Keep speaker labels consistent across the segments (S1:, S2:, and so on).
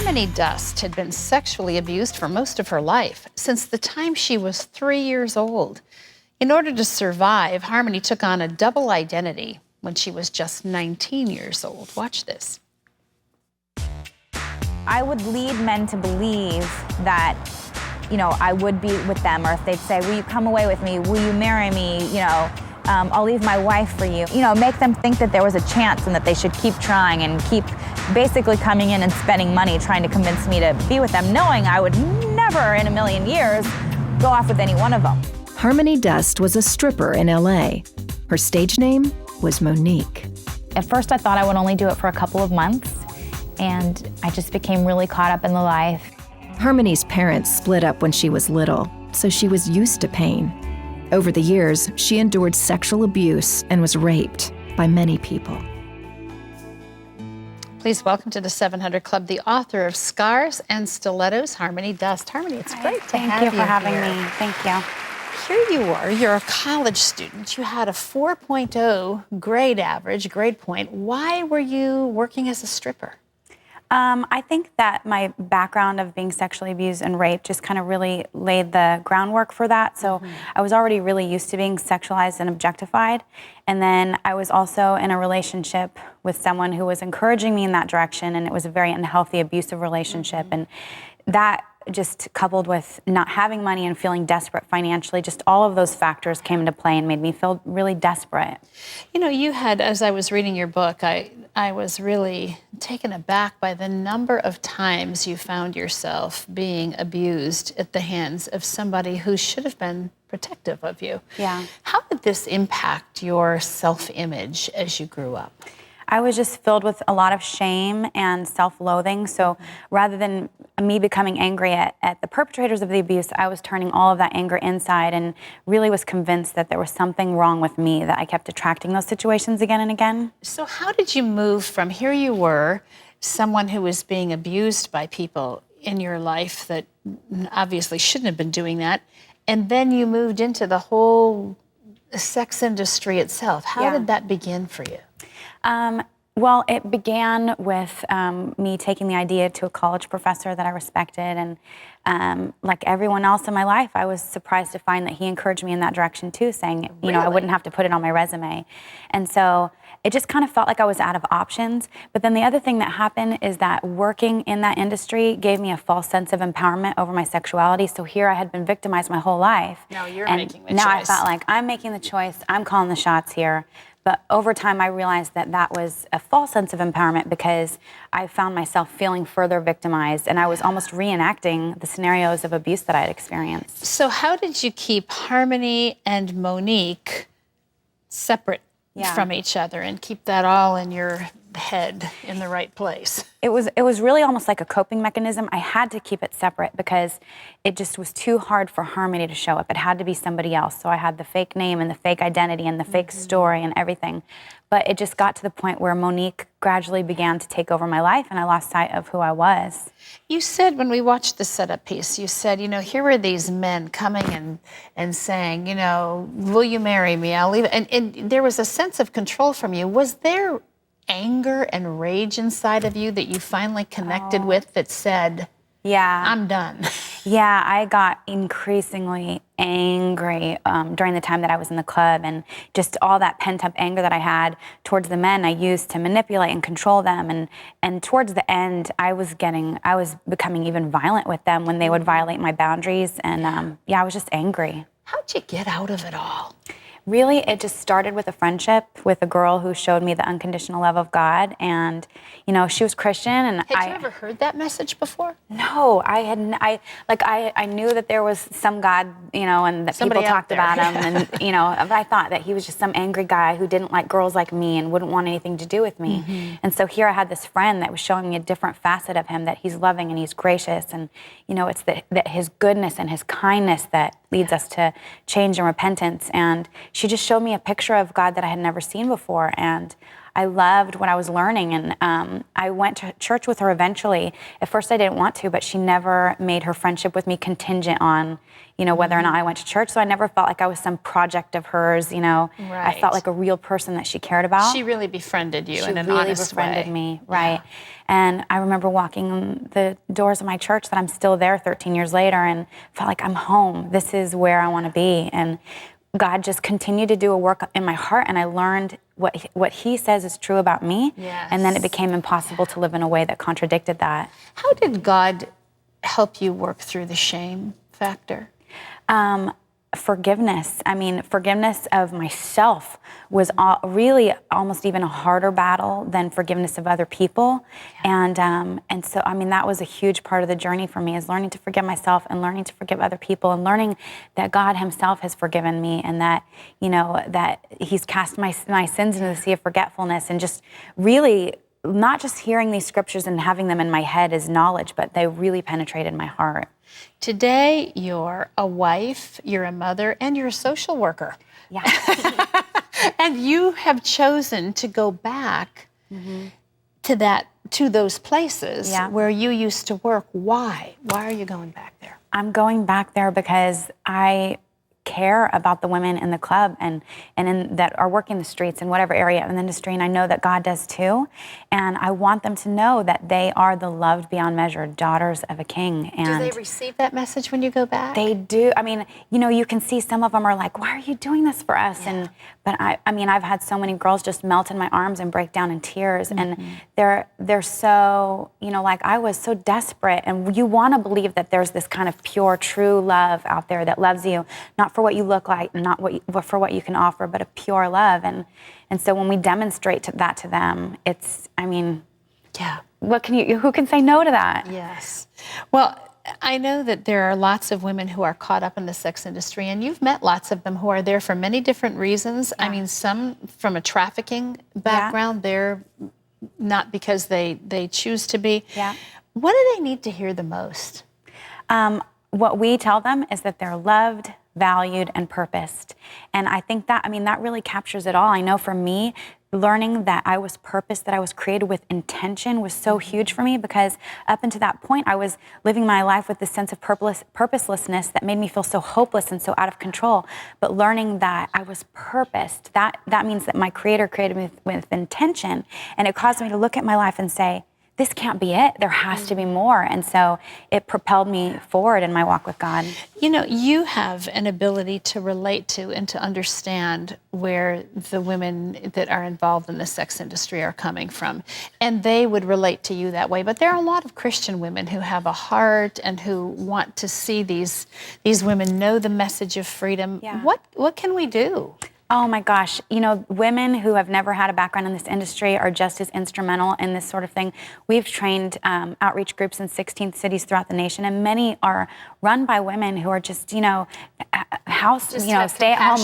S1: Harmony Dust had been sexually abused for most of her life, since the time she was 3 years old. In order to survive, Harmony took on a double identity when she was just 19 years old. Watch this.
S2: I would lead men to believe that, I would be with them, or if they'd say, will you come away with me? Will you marry me? I'll leave my wife for you. Make them think that there was a chance and that they should keep trying and keep basically coming in and spending money trying to convince me to be with them, knowing I would never in a million years go off with any one of them.
S3: Harmony Dust was a stripper in LA. Her stage name was Monique.
S2: At first I thought I would only do it for a couple of months, and I just became really caught up in the life.
S3: Harmony's parents split up when she was little, so she was used to pain. Over the years, she endured sexual abuse and was raped by many people.
S1: Please welcome to the 700 Club the author of Scars and Stilettos, Harmony Dust. Harmony, it's great to have you.
S2: Thank you for having me. Thank you.
S1: Here you are, you're a college student. You had a 4.0 grade average, grade point. Why were you working as a stripper?
S2: I think that my background of being sexually abused and raped just kind of really laid the groundwork for that. So I was already really used to being sexualized and objectified. And then I was also in a relationship with someone who was encouraging me in that direction, and it was a very unhealthy, abusive relationship. And that just coupled with not having money and feeling desperate financially, just all of those factors came into play and made me feel really desperate.
S1: You had, as I was reading your book, I was really taken aback by the number of times you found yourself being abused at the hands of somebody who should have been protective of you.
S2: Yeah.
S1: How did this impact your self-image as you grew up?
S2: I was just filled with a lot of shame and self-loathing. So rather than me becoming angry at the perpetrators of the abuse, I was turning all of that anger inside and really was convinced that there was something wrong with me, that I kept attracting those situations again and again.
S1: So how did you move from here you were, someone who was being abused by people in your life that obviously shouldn't have been doing that, and then you moved into the whole sex industry itself? How did that begin for you?
S2: Well, it began with me taking the idea to a college professor that I respected, and like everyone else in my life, I was surprised to find that he encouraged me in that direction too, saying, I wouldn't have to put it on my resume. And so it just kind of felt like I was out of options. But then the other thing that happened is that working in that industry gave me a false sense of empowerment over my sexuality. So here I had been victimized my whole life.
S1: Now you're making the
S2: choice. Now I felt like I'm making the choice, I'm calling the shots here. But over time, I realized that that was a false sense of empowerment, because I found myself feeling further victimized, and I was almost reenacting the scenarios of abuse that I had experienced.
S1: So how did you keep Harmony and Monique separate from each other and keep that all in your head in the right place?
S2: It was really almost like a coping mechanism. I had to keep it separate because it just was too hard for Harmony to show up. It had to be somebody else. So I had the fake name and the fake identity and the fake story and everything. But it just got to the point where Monique gradually began to take over my life, and I lost sight of who I was.
S1: You said, when we watched the setup piece, you said, here were these men coming and saying, will you marry me? I'll leave it. And there was a sense of control from you. Was there anger and rage inside of you that you finally connected with that said, I'm done?
S2: Yeah, I got increasingly angry during the time that I was in the club, and just all that pent-up anger that I had towards the men I used to manipulate and control them. And towards the end, I was becoming even violent with them when they would violate my boundaries. And I was just angry.
S1: How'd you get out of it all?
S2: Really, it just started with a friendship with a girl who showed me the unconditional love of God, and she was Christian. And
S1: had you ever heard that message before?
S2: No, I hadn't. I knew that there was some God, and that
S1: somebody
S2: people talked about him,
S1: yeah.
S2: And I thought that he was just some angry guy who didn't like girls like me and wouldn't want anything to do with me. And so here I had this friend that was showing me a different facet of him, that he's loving and he's gracious, and it's that his goodness and his kindness that leads us to change and repentance. And she just showed me a picture of God that I had never seen before, and I loved what I was learning. And I went to church with her eventually. At first I didn't want to, but she never made her friendship with me contingent on, whether or not I went to church. So I never felt like I was some project of hers, I
S1: Right.
S2: felt like a real person that she cared about.
S1: She really befriended you
S2: She
S1: in an
S2: really
S1: honest
S2: befriended
S1: way.
S2: me, right? And I remember walking the doors of my church that I'm still there 13 years later and felt like I'm home. This is where I want to be. And God just continued to do a work in my heart, and I learned what He says is true about me.
S1: Yes.
S2: And then it became impossible to live in a way that contradicted that.
S1: How did God help you work through the shame factor?
S2: Forgiveness. I mean, forgiveness of myself was really almost even a harder battle than forgiveness of other people. And so, I mean, that was a huge part of the journey for me, is learning to forgive myself and learning to forgive other people and learning that God Himself has forgiven me, and that, that He's cast my sins into the sea of forgetfulness, and just really not just hearing these scriptures and having them in my head as knowledge, but they really penetrated my heart.
S1: Today, you're a wife, you're a mother, and you're a social worker.
S2: Yeah.
S1: And you have chosen to go back to those places where you used to work. Why? Why are you going back there?
S2: I'm going back there because I care about the women in the club and that are working the streets in whatever area in the industry, and I know that God does too. And I want them to know that they are the loved beyond measure daughters of a king. And
S1: do they receive that message when you go back?
S2: They do. I mean, you can see some of them are like, "Why are you doing this for us?" But I mean, I've had so many girls just melt in my arms and break down in tears, and they're so, like, I was so desperate, and you want to believe that there's this kind of pure, true love out there that loves you, not for what you look like, not for what you can offer, but a pure love. And so when we demonstrate that to them, it's, I mean, who can say no to that?
S1: Yes. Well, I know that there are lots of women who are caught up in the sex industry, and you've met lots of them who are there for many different reasons. I mean, some from a trafficking background, they're not because they choose to be.
S2: Yeah.
S1: What do they need to hear the most?
S2: What we tell them is that they're loved, valued, and purposed. And I think that, that really captures it all. I know for me, learning that I was purposed, that I was created with intention was so huge for me, because up until that point, I was living my life with this sense of purposelessness that made me feel so hopeless and so out of control. But learning that I was purposed, that means that my Creator created me with intention, and it caused me to look at my life and say, this can't be it. There has to be more. And so it propelled me forward in my walk with God.
S1: You have an ability to relate to and to understand where the women that are involved in the sex industry are coming from. And they would relate to you that way. But there are a lot of Christian women who have a heart and who want to see these women know the message of freedom.
S2: Yeah.
S1: What can we do?
S2: Oh my gosh, women who have never had a background in this industry are just as instrumental in this sort of thing. We've trained outreach groups in 16 cities throughout the nation, and many are run by women who are just, stay-at-home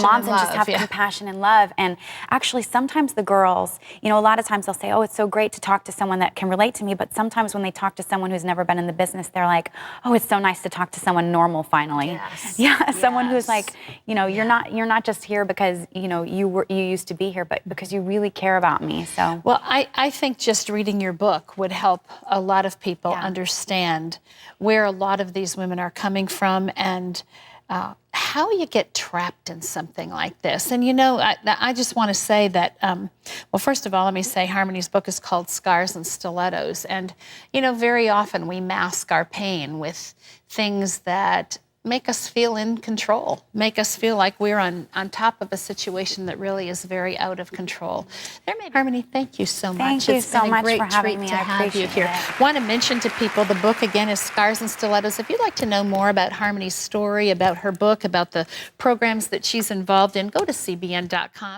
S2: moms and just have compassion and love. And actually, sometimes the girls, a lot of times they'll say, oh, it's so great to talk to someone that can relate to me. But sometimes when they talk to someone who's never been in the business, they're like, oh, it's so nice to talk to someone normal finally.
S1: Yes.
S2: Yeah, someone who's like, you're not just here because you used to be here, but because you really care about me. So
S1: well, I think just reading your book would help a lot of people understand where a lot of these women are coming from, and how you get trapped in something like this. And I just want to say that, well, first of all, let me say Harmony's book is called Scars and Stilettos. And, very often we mask our pain with things that make us feel in control, make us feel like we're on top of a situation that really is very out of control. Harmony, thank you so much.
S2: Thank you so much for having me.
S1: To
S2: I
S1: have you
S2: appreciate
S1: here.
S2: it.
S1: Want to mention to people, the book again is Scars and Stilettos. If you'd like to know more about Harmony's story, about her book, about the programs that she's involved in, go to cbn.com.